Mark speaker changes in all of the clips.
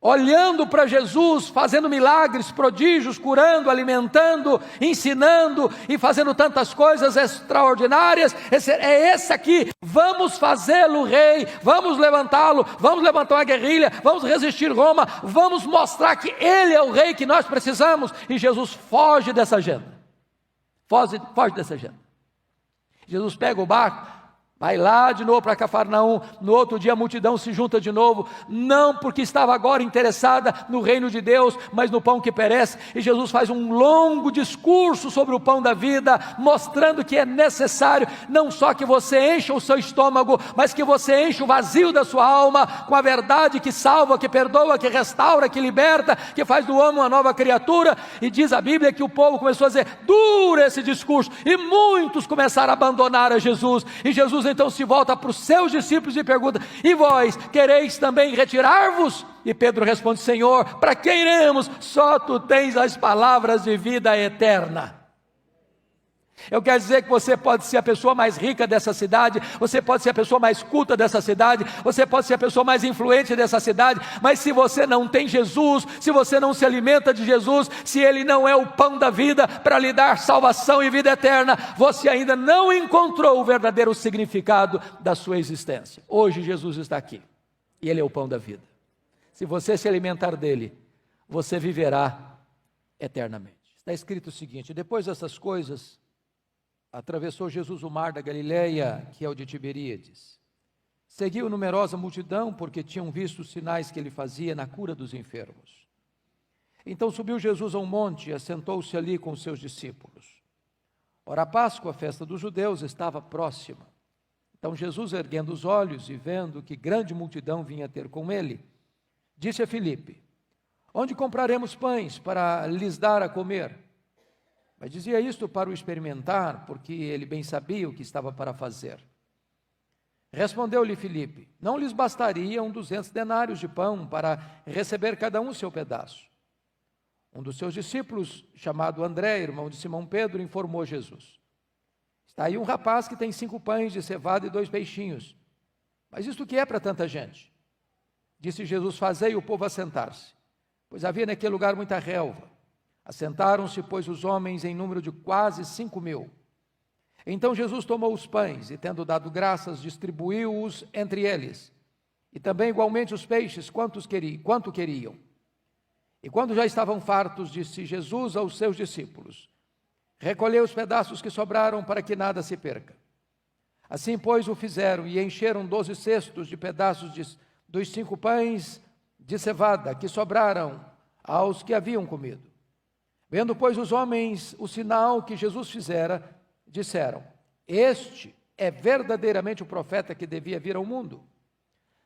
Speaker 1: olhando para Jesus, fazendo milagres, prodígios, curando, alimentando, ensinando e fazendo tantas coisas extraordinárias. É esse aqui, vamos fazê-lo rei, vamos levantá-lo, vamos levantar uma guerrilha, vamos resistir Roma, vamos mostrar que ele é o rei que nós precisamos. E Jesus foge dessa agenda, foge dessa agenda. Jesus pega o barco, vai lá de novo para Cafarnaum. No outro dia a multidão se junta de novo, não porque estava agora interessada no reino de Deus, mas no pão que perece. E Jesus faz um longo discurso sobre o pão da vida, mostrando que é necessário não só que você encha o seu estômago, mas que você encha o vazio da sua alma com a verdade que salva, que perdoa, que restaura, que liberta, que faz do homem uma nova criatura. E diz a Bíblia que o povo começou a dizer: dura esse discurso, e muitos começaram a abandonar a Jesus. E Jesus então se volta para os seus discípulos e pergunta: e vós quereis também retirar-vos? E Pedro responde: Senhor, para quem iremos? Só tu tens as palavras de vida eterna. Eu quero dizer que você pode ser a pessoa mais rica dessa cidade, você pode ser a pessoa mais culta dessa cidade, você pode ser a pessoa mais influente dessa cidade, mas se você não tem Jesus, se você não se alimenta de Jesus, se Ele não é o pão da vida para lhe dar salvação e vida eterna, você ainda não encontrou o verdadeiro significado da sua existência. Hoje Jesus está aqui, e Ele é o pão da vida. Se você se alimentar dEle, você viverá eternamente. Está escrito o seguinte: depois dessas coisas, atravessou Jesus o mar da Galileia, que é o de Tiberíades. Seguiu numerosa multidão, porque tinham visto os sinais que ele fazia na cura dos enfermos. Então subiu Jesus a um monte e assentou-se ali com os seus discípulos. Ora, a Páscoa, a festa dos judeus, estava próxima. Então Jesus, erguendo os olhos e vendo que grande multidão vinha ter com ele, disse a Filipe: onde compraremos pães para lhes dar a comer? Mas dizia isto para o experimentar, porque ele bem sabia o que estava para fazer. Respondeu-lhe Filipe: não lhes bastariam 200 denários de pão para receber cada um seu pedaço? Um dos seus discípulos, chamado André, irmão de Simão Pedro, informou Jesus: está aí um rapaz que tem 5 pães de cevada e 2 peixinhos. Mas isto que é para tanta gente? Disse Jesus: fazei o povo assentar-se, pois havia naquele lugar muita relva. Assentaram-se, pois, os homens em número de quase 5.000. Então Jesus tomou os pães e, tendo dado graças, distribuiu-os entre eles, e também igualmente os peixes, quanto queriam. E quando já estavam fartos, disse Jesus aos seus discípulos: recolhei os pedaços que sobraram, para que nada se perca. Assim, pois, o fizeram, e encheram 12 cestos de pedaços dos 5 pães de cevada que sobraram aos que haviam comido. Vendo, pois, os homens o sinal que Jesus fizera, disseram: este é verdadeiramente o profeta que devia vir ao mundo.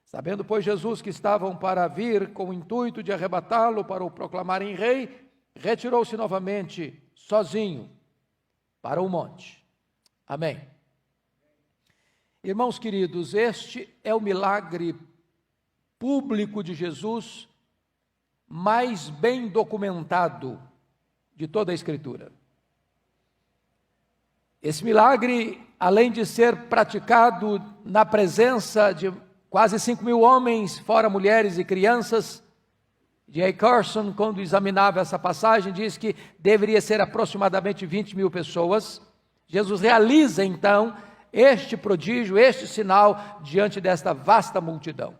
Speaker 1: Sabendo, pois, Jesus que estavam para vir com o intuito de arrebatá-lo para o proclamarem rei, retirou-se novamente sozinho para o monte. Amém. Irmãos queridos, este é o milagre público de Jesus mais bem documentado de toda a Escritura. Esse milagre, além de ser praticado na presença de quase 5.000 homens, fora mulheres e crianças, J. Carson, quando examinava essa passagem, diz que deveria ser aproximadamente 20.000 pessoas. Jesus realiza então este prodígio, este sinal diante desta vasta multidão.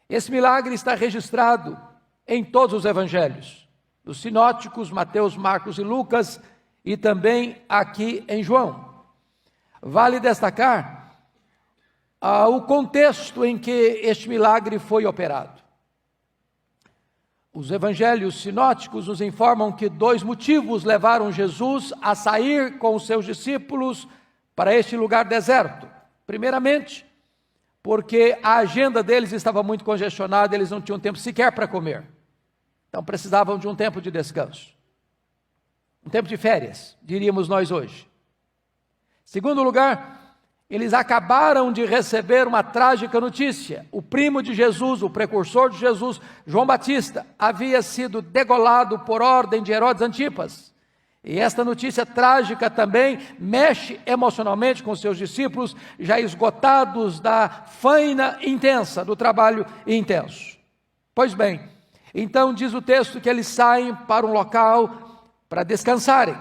Speaker 1: Esse milagre está registrado em todos os evangelhos, dos sinóticos, Mateus, Marcos e Lucas, e também aqui em João. Vale destacar o contexto em que este milagre foi operado. Os evangelhos sinóticos nos informam que 2 motivos levaram Jesus a sair com os seus discípulos para este lugar deserto. Primeiramente, porque a agenda deles estava muito congestionada, eles não tinham tempo sequer para comer. Então precisavam de um tempo de descanso, um tempo de férias, diríamos nós hoje. Segundo lugar, eles acabaram de receber uma trágica notícia. O primo de Jesus, o precursor de Jesus, João Batista, havia sido degolado por ordem de Herodes Antipas. E esta notícia trágica também mexe emocionalmente com seus discípulos, já esgotados da faina intensa, do trabalho intenso. Pois bem, então diz o texto que eles saem para um local para descansarem.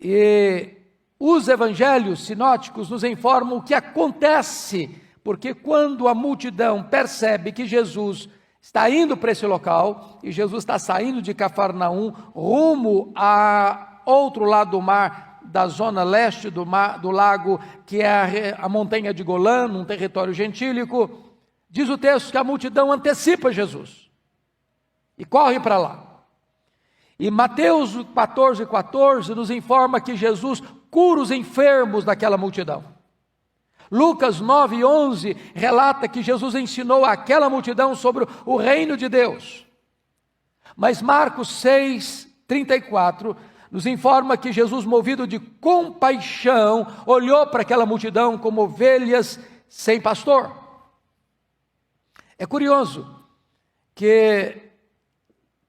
Speaker 1: E os evangelhos sinóticos nos informam o que acontece, porque quando a multidão percebe que Jesus está indo para esse local, e Jesus está saindo de Cafarnaum, rumo a outro lado do mar, da zona leste do lago, que é a montanha de Golã, um território gentílico, diz o texto que a multidão antecipa Jesus, e corre para lá. E Mateus 14:14 nos informa que Jesus cura os enfermos daquela multidão. Lucas 9:11 relata que Jesus ensinou àquela multidão sobre o reino de Deus. Mas Marcos 6:34 nos informa que Jesus, movido de compaixão, olhou para aquela multidão como ovelhas sem pastor. É curioso que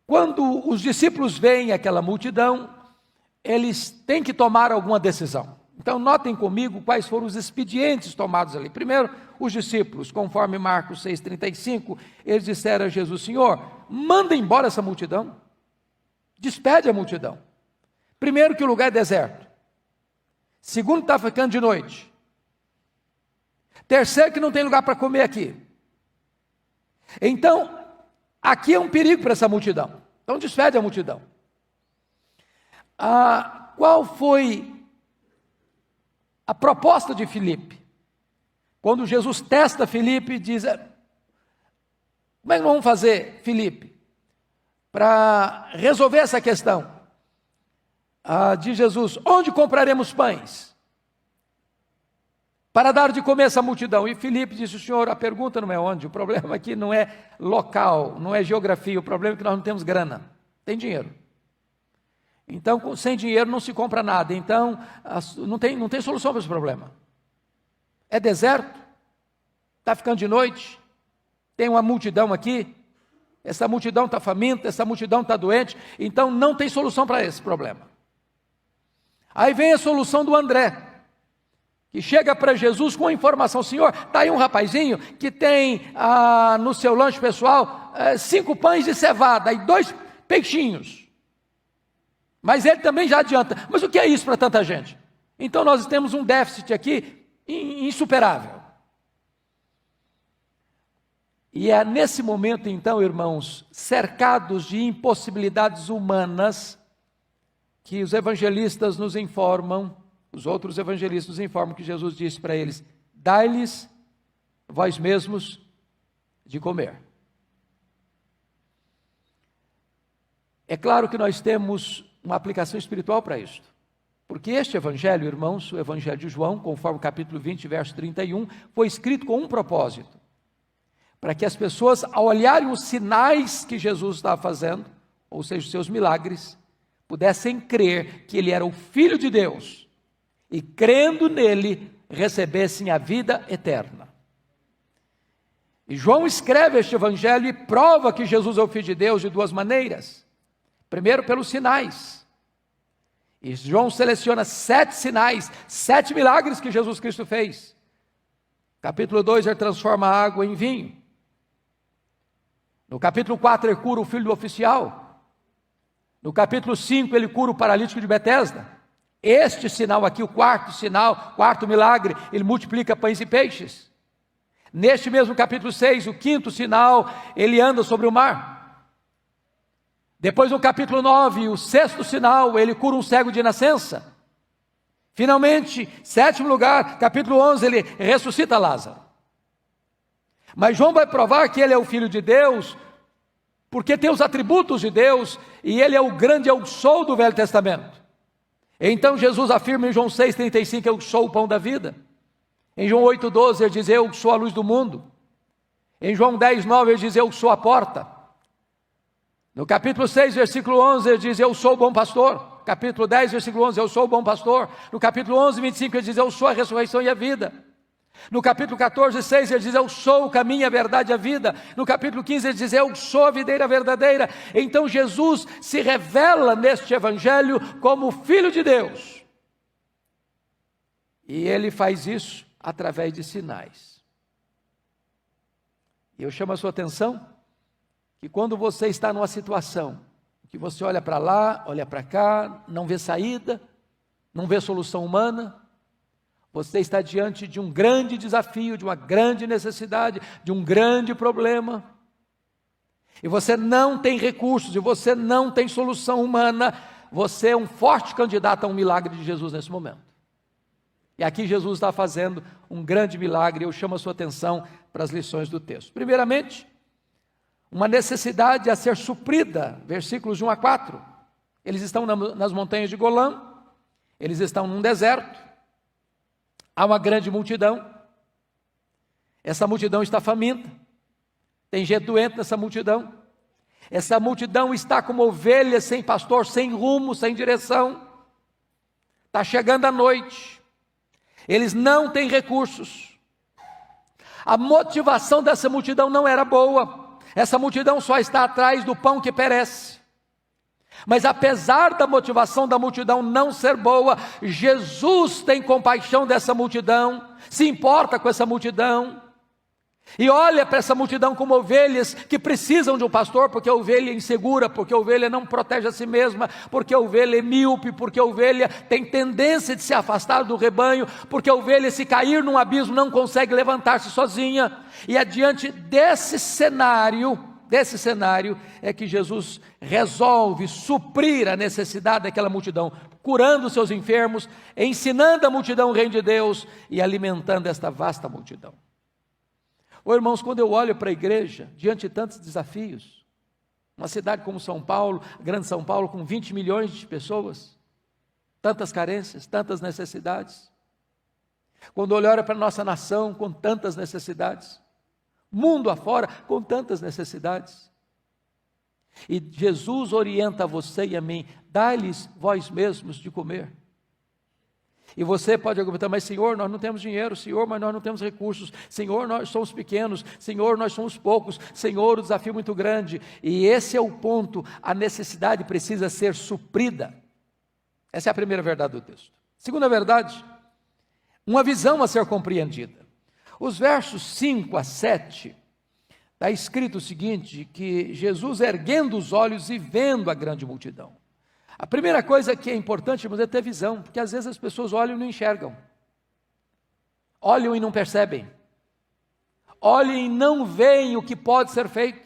Speaker 1: quando os discípulos veem aquela multidão, eles têm que tomar alguma decisão. Então notem comigo quais foram os expedientes tomados ali. Primeiro, os discípulos, conforme Marcos 6:35, eles disseram a Jesus: Senhor, manda embora essa multidão, despede a multidão. Primeiro, que o lugar é deserto. Segundo, está ficando de noite. Terceiro, que não tem lugar para comer aqui. Então, aqui é um perigo para essa multidão. Então despede a multidão. Qual foi a proposta de Filipe? Quando Jesus testa Filipe, diz: como é que vamos fazer, Filipe, para resolver essa questão? Diz Jesus: onde compraremos pães para dar de comer essa multidão? E Filipe disse: Senhor, a pergunta não é onde, o problema aqui não é local, não é geografia, o problema é que nós não temos grana, tem dinheiro. Então, sem dinheiro não se compra nada, então não tem solução para esse problema. É deserto, está ficando de noite, tem uma multidão aqui, essa multidão está faminta, essa multidão está doente, então não tem solução para esse problema. Aí vem a solução do André, que chega para Jesus com a informação: Senhor, está aí um rapazinho que tem no seu lanche pessoal 5 pães de cevada e 2 peixinhos. Mas ele também já adianta. Mas o que é isso para tanta gente? Então nós temos um déficit aqui insuperável. E é nesse momento então, irmãos, cercados de impossibilidades humanas, que os evangelistas nos informam, os outros evangelistas nos informam que Jesus disse para eles: dai-lhes vós mesmos de comer. É claro que nós temos uma aplicação espiritual para isto, porque este evangelho, irmãos, o evangelho de João, conforme o capítulo 20, verso 31, foi escrito com um propósito: para que as pessoas, ao olharem os sinais que Jesus estava fazendo, ou seja, os seus milagres, pudessem crer que ele era o Filho de Deus, e crendo nele, recebessem a vida eterna. E João escreve este evangelho e prova que Jesus é o Filho de Deus de 2 maneiras. Primeiro, pelos sinais. E João seleciona 7 sinais, 7 milagres que Jesus Cristo fez. Capítulo 2, ele transforma a água em vinho. No capítulo 4, ele cura o filho do oficial. No capítulo 5, ele cura o paralítico de Betesda. Este sinal aqui, o quarto sinal, quarto milagre, ele multiplica pães e peixes. Neste mesmo capítulo 6, o quinto sinal, ele anda sobre o mar. Depois no capítulo 9, o sexto sinal, ele cura um cego de nascença. Finalmente, sétimo lugar, capítulo 11, ele ressuscita Lázaro. Mas João vai provar que ele é o Filho de Deus, porque tem os atributos de Deus, e ele é o grande eu sou do Velho Testamento. Então Jesus afirma em João 6,35, eu sou o pão da vida. Em João 8,12 ele diz, eu sou a luz do mundo. Em João 10,9 ele diz, eu sou a porta. No capítulo 6, versículo 11, ele diz, eu sou o bom pastor. Capítulo 10, versículo 11, eu sou o bom pastor. No capítulo 11, 25, ele diz, eu sou a ressurreição e a vida. No capítulo 14, 6, ele diz, eu sou o caminho, a verdade e a vida. No capítulo 15, ele diz, eu sou a videira verdadeira. Então Jesus se revela neste evangelho como o Filho de Deus. E ele faz isso através de sinais. E eu chamo a sua atenção que quando você está numa situação que você olha para lá, olha para cá, não vê saída, não vê solução humana, você está diante de um grande desafio, de uma grande necessidade, de um grande problema, e você não tem recursos, e você não tem solução humana, você é um forte candidato a um milagre de Jesus nesse momento. E aqui Jesus está fazendo um grande milagre, eu chamo a sua atenção para as lições do texto. Primeiramente, uma necessidade a ser suprida, versículos de 1 a 4. Eles estão nas montanhas de Golã, eles estão num deserto, há uma grande multidão, essa multidão está faminta, tem gente doente nessa multidão, essa multidão está como ovelhas sem pastor, sem rumo, sem direção, está chegando a noite, eles não têm recursos, a motivação dessa multidão não era boa, essa multidão só está atrás do pão que perece. Mas apesar da motivação da multidão não ser boa, Jesus tem compaixão dessa multidão, se importa com essa multidão, e olha para essa multidão como ovelhas que precisam de um pastor, porque a ovelha é insegura, porque a ovelha não protege a si mesma, porque a ovelha é míope, porque a ovelha tem tendência de se afastar do rebanho, porque a ovelha, se cair num abismo, não consegue levantar-se sozinha. E adiante desse cenário é que Jesus resolve suprir a necessidade daquela multidão, curando seus enfermos, ensinando a multidão o reino de Deus e alimentando esta vasta multidão. Irmãos, quando eu olho para a igreja, diante de tantos desafios, uma cidade como São Paulo, grande São Paulo, com 20 milhões de pessoas, tantas carências, tantas necessidades, quando eu olho para a nossa nação com tantas necessidades, mundo afora com tantas necessidades, e Jesus orienta a você e a mim, dai-lhes vós mesmos de comer. E você pode argumentar, mas Senhor, nós não temos dinheiro, Senhor, mas nós não temos recursos, Senhor, nós somos pequenos, Senhor, nós somos poucos, Senhor, o desafio é muito grande. E esse é o ponto, a necessidade precisa ser suprida. Essa é a primeira verdade do texto. Segunda verdade, uma visão a ser compreendida. Os versos 5 a 7, está escrito o seguinte, que Jesus erguendo os olhos e vendo a grande multidão. A primeira coisa que é importante, irmãos, é ter visão, porque às vezes as pessoas olham e não enxergam, olham e não percebem, olham e não veem o que pode ser feito,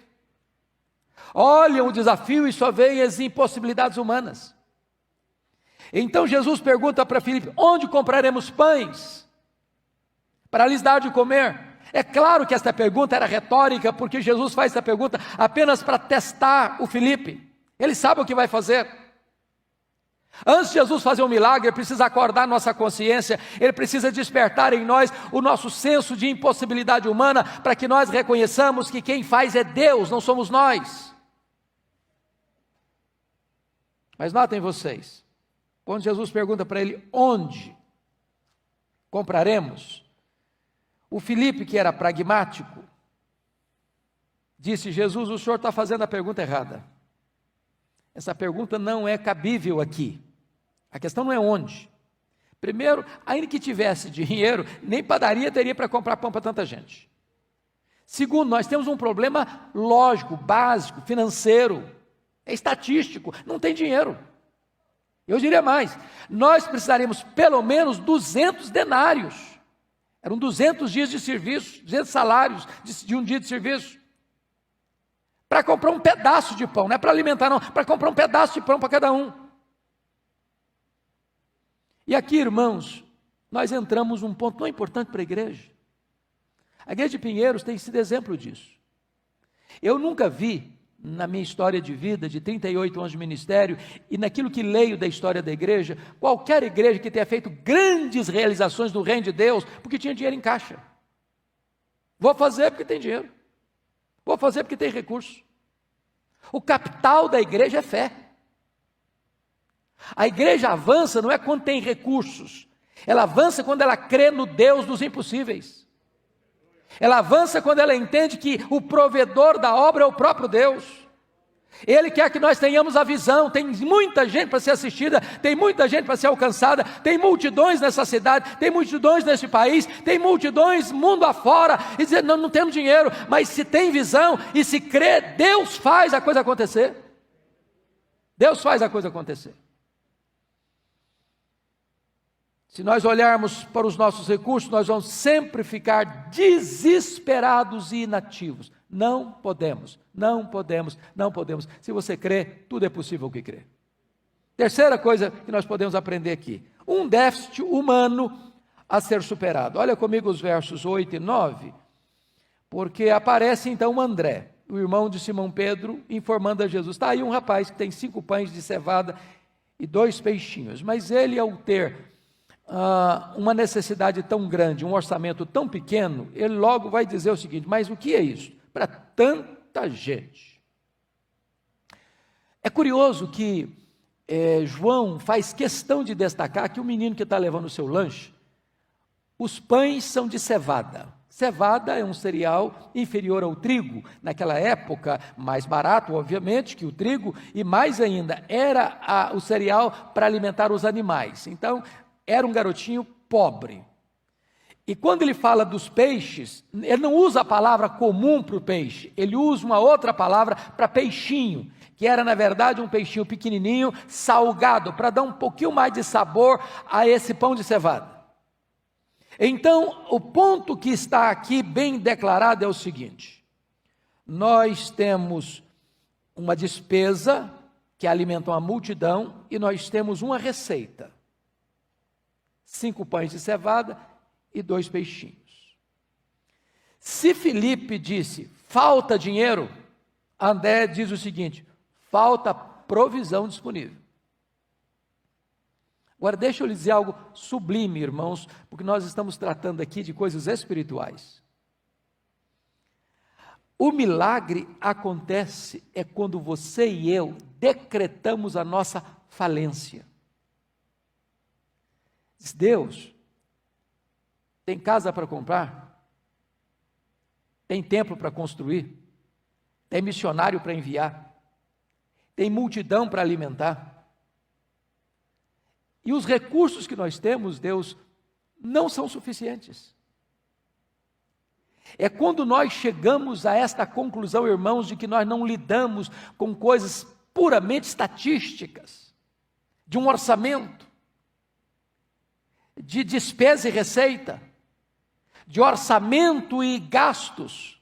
Speaker 1: olham o desafio e só veem as impossibilidades humanas. Então Jesus pergunta para Filipe, onde compraremos pães para lhes dar de comer? É claro que esta pergunta era retórica, porque Jesus faz essa pergunta apenas para testar o Filipe, ele sabe o que vai fazer. Antes de Jesus fazer um milagre, ele precisa acordar nossa consciência, ele precisa despertar em nós o nosso senso de impossibilidade humana, para que nós reconheçamos que quem faz é Deus, não somos nós. Mas notem vocês, quando Jesus pergunta para ele, onde compraremos? O Filipe, que era pragmático, disse, Jesus, o senhor está fazendo a pergunta errada. Essa pergunta não é cabível aqui. A questão não é onde. Primeiro, ainda que tivesse dinheiro, nem padaria teria para comprar pão para tanta gente. Segundo, nós temos um problema lógico, básico, financeiro, é estatístico, não tem dinheiro. Eu diria mais, nós precisaríamos pelo menos 200 denários. Eram 200 dias de serviço, 200 salários de um dia de serviço. Para comprar um pedaço de pão, não é para alimentar não, para comprar um pedaço de pão para cada um. E aqui, irmãos, nós entramos num ponto tão importante para a igreja. A igreja de Pinheiros tem sido exemplo disso. Eu nunca vi, na minha história de vida, de 38 anos de ministério, e naquilo que leio da história da igreja, qualquer igreja que tenha feito grandes realizações do reino de Deus, porque tinha dinheiro em caixa. Vou fazer porque tem dinheiro. Vou fazer porque tem recurso. O capital da igreja é fé. A igreja avança não é quando tem recursos. Ela avança quando ela crê no Deus dos impossíveis. Ela avança quando ela entende que o provedor da obra é o próprio Deus. Ele quer que nós tenhamos a visão. Tem muita gente para ser assistida, tem muita gente para ser alcançada, tem multidões nessa cidade, tem multidões nesse país, tem multidões mundo afora, e dizer, não temos dinheiro, mas se tem visão e se crê, Deus faz a coisa acontecer. Deus faz a coisa acontecer. Se nós olharmos para os nossos recursos, nós vamos sempre ficar desesperados e inativos. Não podemos, não podemos, não podemos. Se você crê, tudo é possível que crê. Terceira coisa que nós podemos aprender aqui. Um déficit humano a ser superado. Olha comigo os versos 8 e 9, porque aparece então André, o irmão de Simão Pedro, informando a Jesus. Está aí um rapaz que tem 5 pães de cevada e 2 peixinhos, mas ele, ao ter uma necessidade tão grande, um orçamento tão pequeno, ele logo vai dizer o seguinte: mas o que é isso? Para tanta gente. É curioso que João faz questão de destacar que o menino que está levando o seu lanche, os pães são de cevada. Cevada é um cereal inferior ao trigo, naquela época mais barato, obviamente, que o trigo, e mais ainda, era o cereal para alimentar os animais. Então, era um garotinho pobre. E quando ele fala dos peixes, ele não usa a palavra comum para o peixe, ele usa uma outra palavra para peixinho, que era na verdade um peixinho pequenininho, salgado, para dar um pouquinho mais de sabor a esse pão de cevada. Então, o ponto que está aqui bem declarado é o seguinte: nós temos uma despesa que alimenta uma multidão e nós temos uma receita. 5 pães de cevada e 2 peixinhos. Se Filipe disse, falta dinheiro, André diz o seguinte, falta provisão disponível. Agora deixa eu lhe dizer algo sublime, irmãos, porque nós estamos tratando aqui de coisas espirituais. O milagre acontece quando você e eu decretamos a nossa falência. Diz, Deus, tem casa para comprar? Tem templo para construir? Tem missionário para enviar? Tem multidão para alimentar? E os recursos que nós temos, Deus, não são suficientes. É quando nós chegamos a esta conclusão, irmãos, de que nós não lidamos com coisas puramente estatísticas, de um orçamento, de despesa e receita, de orçamento e gastos,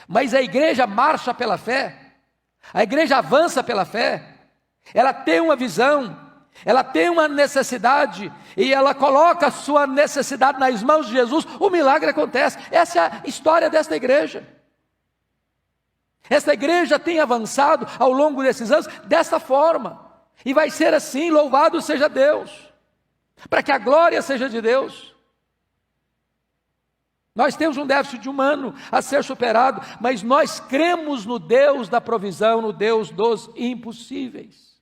Speaker 1: mas a igreja marcha pela fé, a igreja avança pela fé, ela tem uma visão, ela tem uma necessidade, e ela coloca a sua necessidade nas mãos de Jesus, o milagre acontece. Essa é a história desta igreja. Esta igreja tem avançado ao longo desses anos desta forma, e vai ser assim, louvado seja Deus, para que a glória seja de Deus. Nós temos um déficit humano a ser superado, mas nós cremos no Deus da provisão, no Deus dos impossíveis.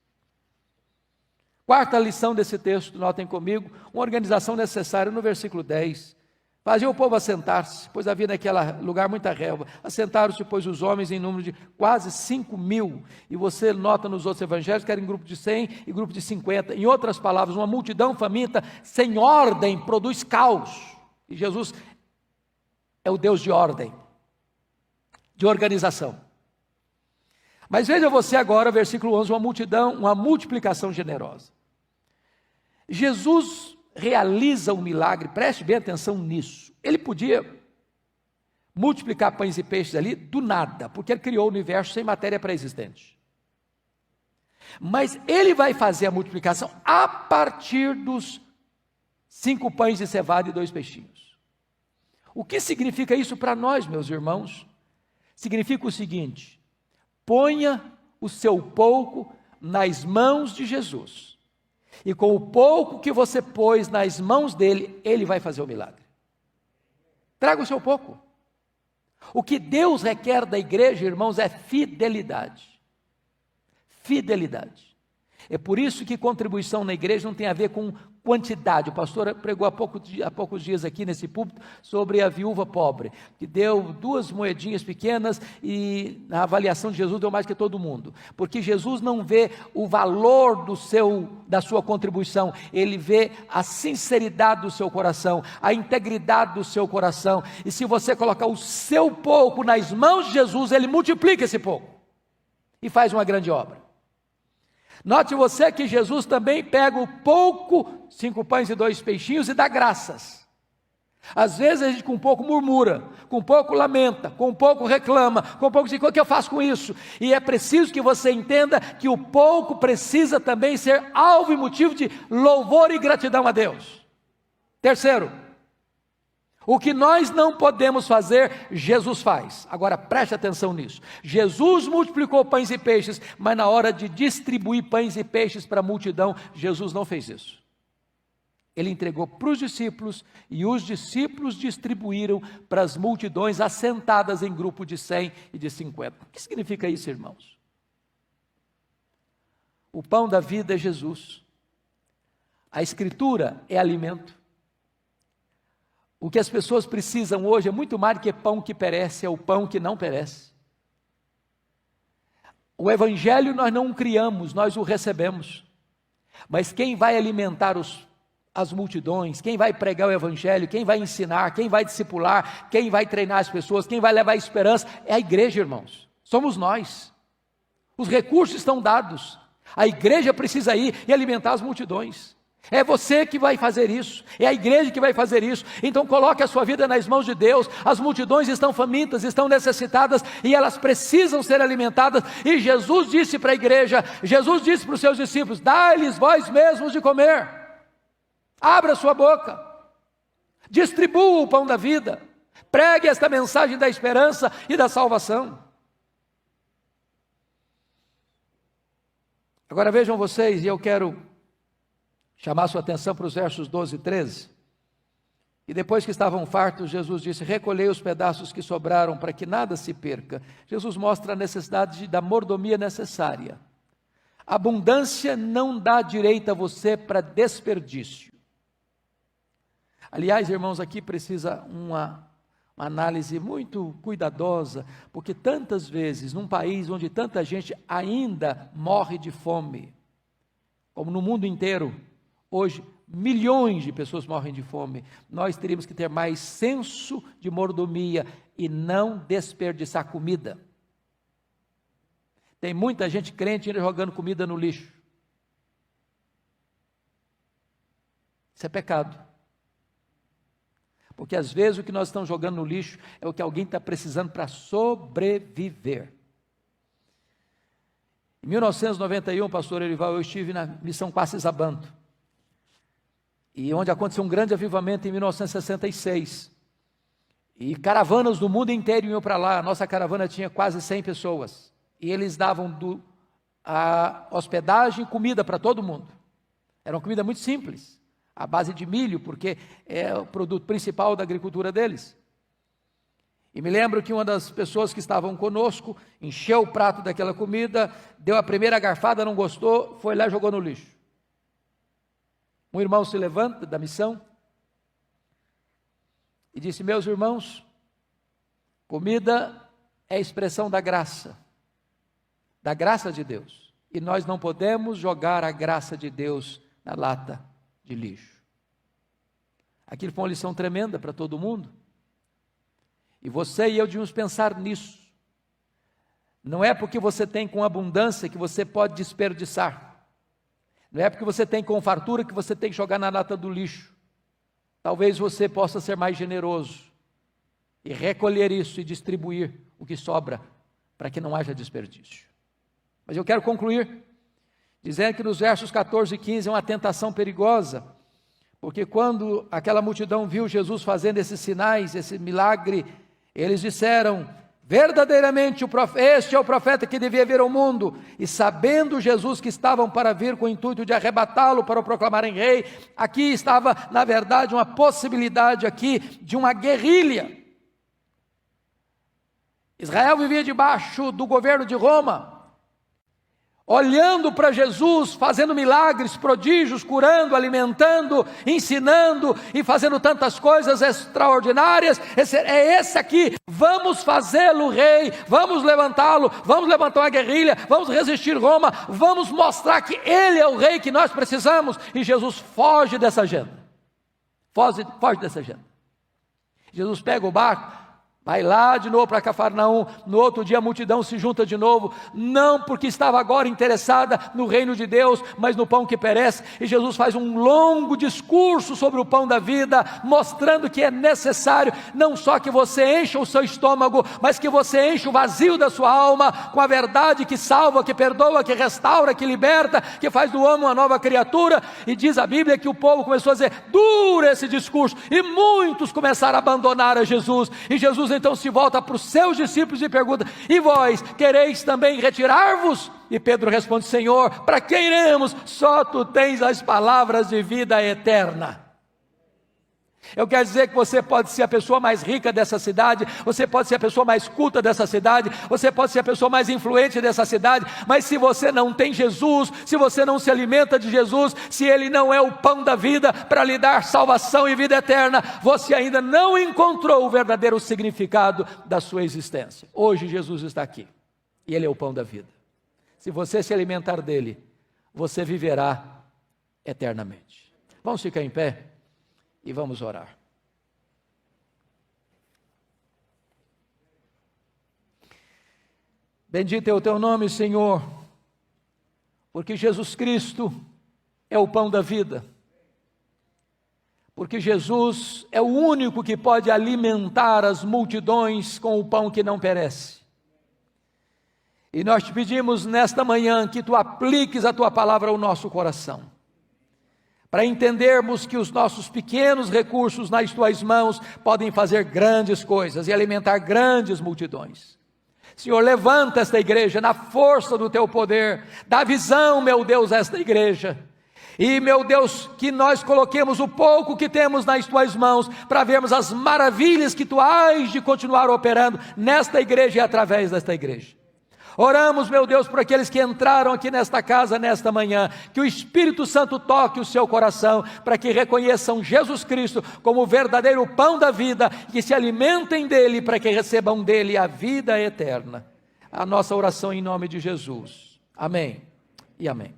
Speaker 1: Quarta lição desse texto, notem comigo, uma organização necessária no versículo 10. Fazia o povo assentar-se, pois havia naquele lugar muita relva. Assentaram-se, pois, os homens em número de quase 5.000. E você nota nos outros evangelhos que era em grupo de 100 e grupo de 50. Em outras palavras, uma multidão faminta, sem ordem, produz caos. E Jesus é o Deus de ordem, de organização. Mas veja você agora, versículo 11, uma multidão, uma multiplicação generosa. Jesus realiza um milagre, preste bem atenção nisso. Ele podia multiplicar pães e peixes ali do nada, porque ele criou o universo sem matéria pré-existente. Mas ele vai fazer a multiplicação a partir dos 5 pães de cevada e 2 peixinhos. O que significa isso para nós, meus irmãos? Significa o seguinte: ponha o seu pouco nas mãos de Jesus. E com o pouco que você pôs nas mãos dele, ele vai fazer o milagre. Traga o seu pouco. O que Deus requer da igreja, irmãos, é fidelidade. Fidelidade. É por isso que contribuição na igreja não tem a ver com quantidade. O pastor pregou há poucos dias aqui nesse púlpito sobre a viúva pobre, que deu 2 moedinhas pequenas e na avaliação de Jesus deu mais que todo mundo. Porque Jesus não vê o valor da sua contribuição, ele vê a sinceridade do seu coração, a integridade do seu coração. E se você colocar o seu pouco nas mãos de Jesus, ele multiplica esse pouco e faz uma grande obra. Note você que Jesus também pega o pouco, 5 pães e 2 peixinhos, e dá graças. Às vezes a gente com pouco murmura, com pouco lamenta, com pouco reclama, com pouco diz, o que eu faço com isso? E é preciso que você entenda que o pouco precisa também ser alvo e motivo de louvor e gratidão a Deus. Terceiro, o que nós não podemos fazer, Jesus faz. Agora preste atenção nisso. Jesus multiplicou pães e peixes, mas na hora de distribuir pães e peixes para a multidão, Jesus não fez isso. Ele entregou para os discípulos e os discípulos distribuíram para as multidões assentadas em grupo de 100 e de 50. O que significa isso, irmãos? O pão da vida é Jesus. A Escritura é alimento. O que as pessoas precisam hoje é muito mais do que pão que perece, é o pão que não perece. O Evangelho nós não o criamos, nós o recebemos. Mas quem vai alimentar as multidões, quem vai pregar o Evangelho, quem vai ensinar, quem vai discipular, quem vai treinar as pessoas, quem vai levar a esperança, é a igreja, irmãos. Somos nós. Os recursos estão dados. A igreja precisa ir e alimentar as multidões. É você que vai fazer isso, é a igreja que vai fazer isso. Então coloque a sua vida nas mãos de Deus. As multidões estão famintas, estão necessitadas e elas precisam ser alimentadas. E Jesus disse para a igreja, Jesus disse para os seus discípulos, dai-lhes vós mesmos de comer. Abra sua boca, distribua o pão da vida, pregue esta mensagem da esperança e da salvação. Agora vejam vocês, e eu quero chamar sua atenção para os versos 12 e 13. E depois que estavam fartos, Jesus disse, recolhei os pedaços que sobraram para que nada se perca. Jesus mostra a necessidade da mordomia necessária. Abundância não dá direito a você para desperdício. Aliás, irmãos, aqui precisa uma análise muito cuidadosa, porque tantas vezes, num país onde tanta gente ainda morre de fome, como no mundo inteiro, hoje, milhões de pessoas morrem de fome. Nós teríamos que ter mais senso de mordomia e não desperdiçar comida. Tem muita gente crente ainda jogando comida no lixo. Isso é pecado. Porque às vezes o que nós estamos jogando no lixo é o que alguém está precisando para sobreviver. Em 1991, pastor Erival, eu estive na missão Quacis-Abanto, e onde aconteceu um grande avivamento em 1966, e caravanas do mundo inteiro iam para lá. A nossa caravana tinha quase 100 pessoas, e eles davam a hospedagem e comida para todo mundo. Era uma comida muito simples, à base de milho, porque é o produto principal da agricultura deles. E me lembro que uma das pessoas que estavam conosco encheu o prato daquela comida, deu a primeira garfada, não gostou, foi lá e jogou no lixo. Um irmão se levanta da missão e disse, meus irmãos, comida é expressão da graça de Deus. E nós não podemos jogar a graça de Deus na lata de lixo. Aquilo foi uma lição tremenda para todo mundo. E você e eu devíamos pensar nisso. Não é porque você tem com abundância que você pode desperdiçar. Não é porque você tem com fartura que você tem que jogar na lata do lixo. Talvez você possa ser mais generoso e recolher isso e distribuir o que sobra para que não haja desperdício. Mas eu quero concluir dizendo que nos versos 14 e 15 é uma tentação perigosa, porque quando aquela multidão viu Jesus fazendo esses sinais, esse milagre, eles disseram, verdadeiramente este é o profeta que devia vir ao mundo. E sabendo Jesus que estavam para vir com o intuito de arrebatá-lo para o proclamarem rei, aqui estava na verdade uma possibilidade aqui de uma guerrilha. Israel vivia debaixo do governo de Roma. olhando para Jesus, fazendo milagres, prodígios, curando, alimentando, ensinando e fazendo tantas coisas extraordinárias. É esse aqui, vamos fazê-lo rei, vamos levantá-lo, vamos levantar uma guerrilha, vamos resistir Roma, vamos mostrar que ele é o rei que nós precisamos. E Jesus foge dessa agenda, foge dessa agenda. Jesus pega o barco, vai lá de novo para Cafarnaum. No outro dia a multidão se junta de novo, não porque estava agora interessada no reino de Deus, mas no pão que perece. E Jesus faz um longo discurso sobre o pão da vida, mostrando que é necessário não só que você encha o seu estômago, mas que você encha o vazio da sua alma com a verdade que salva, que perdoa, que restaura, que liberta, que faz do homem uma nova criatura. E diz a Bíblia que o povo começou a dizer: dura esse discurso, e muitos começaram a abandonar a Jesus. E Jesus então se volta para os seus discípulos e pergunta: e vós, quereis também retirar-vos? E Pedro responde: Senhor, para que iremos? Só tu tens as palavras de vida eterna. Eu quero dizer que você pode ser a pessoa mais rica dessa cidade, você pode ser a pessoa mais culta dessa cidade, você pode ser a pessoa mais influente dessa cidade, mas se você não tem Jesus, se você não se alimenta de Jesus, se Ele não é o pão da vida para lhe dar salvação e vida eterna, você ainda não encontrou o verdadeiro significado da sua existência. Hoje Jesus está aqui, e Ele é o pão da vida. Se você se alimentar dEle, você viverá eternamente. Vamos ficar em pé e vamos orar. Bendito é o teu nome, Senhor, porque Jesus Cristo é o pão da vida, porque Jesus é o único que pode alimentar as multidões com o pão que não perece. E nós te pedimos nesta manhã que tu apliques a tua palavra ao nosso coração, para entendermos que os nossos pequenos recursos nas tuas mãos podem fazer grandes coisas e alimentar grandes multidões. Senhor, levanta esta igreja na força do teu poder, dá visão, meu Deus, a esta igreja. E, meu Deus, que nós coloquemos o pouco que temos nas tuas mãos para vermos as maravilhas que tu hás de continuar operando nesta igreja e através desta igreja. Oramos, meu Deus, por aqueles que entraram aqui nesta casa, nesta manhã, que o Espírito Santo toque o seu coração, para que reconheçam Jesus Cristo como o verdadeiro pão da vida, que se alimentem dele, para que recebam dele a vida eterna. A nossa oração em nome de Jesus. Amém e amém.